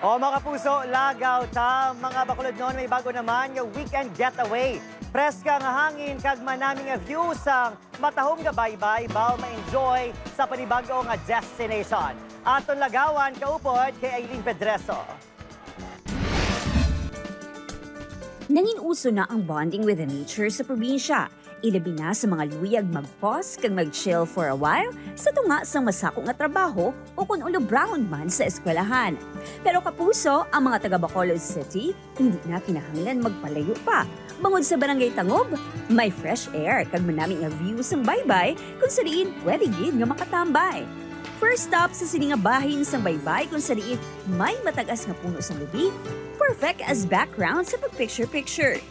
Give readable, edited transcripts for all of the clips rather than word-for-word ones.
O mga kapuso, lagaw ta, mga bakulod noon, may bago naman yung weekend getaway. Preska nga hangin, kag manaming a view sang matahong nga baybay, baw ma-enjoy sa panibagong nga destination. Aton lagawan, kaupod kay Aileen Pedreso. Nanging uso na ang bonding with the nature sa probinsya. Ilabi na sa mga luyag mag-pause kag mag-chill for a while sa tunga sa masako nga trabaho o kung ulo-brown man sa eskwelahan. Pero kapuso, ang mga taga Bacolod City, hindi na kinahanglan magpalayo pa. Bangod sa Barangay Tangob, may fresh air kag manaming nga view sang baybay kung saliin pwede gid nga makatambay. First stop sa siningabahin sang baybay kung saliin may matagas nga puno sang lubi, perfect as background sa pag-picture-picture.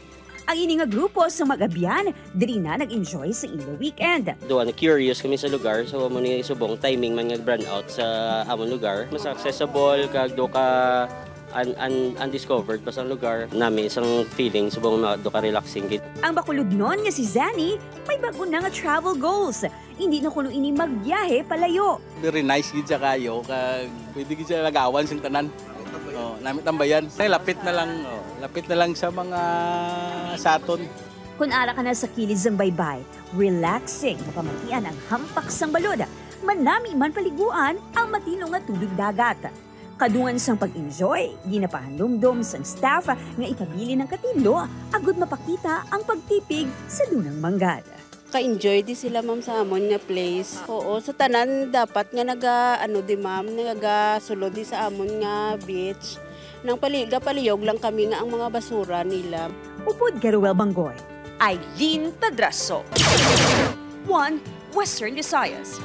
Ang ini nga grupo sa mag-abyan, diri na nag-enjoy sa ilo weekend. Doon na curious kami sa lugar, so mo ni subong timing man nga brand out sa amon lugar. Mas accessible kag do ka undiscovered pa sa lugar. Nami isang feeling subong do ka relaxing gid. Ang bakulod nun nga si Zanny, may bago na nga travel goals. Hindi na kuno ini magbiyahe palayo. Very nice gid sa kayo kag pwede gid sa lagawan sing tanan. Oh, namit tambayan. Lapit na lang sa mga saton. Kung ara ka na sa kilid ng baybay, relaxing na pamahian ang hampak sang balod. Manami man paliguan ang matilong nga tubig dagat. Kadungan sang pag-enjoy, ginapahandumdum sang staff nga ikabili ng katilo, agud mapakita ang pagtipig sa dunang manggal. Ka-enjoy di sila ma'am sa amon nga place. Oo, sa tanan dapat nga nagasulod di sa amon nga beach. Nang paliyog lang kami nga ang mga basura nila. Upod Garuel Bangoy, Aileen Pedreso. 1 Western Visayas.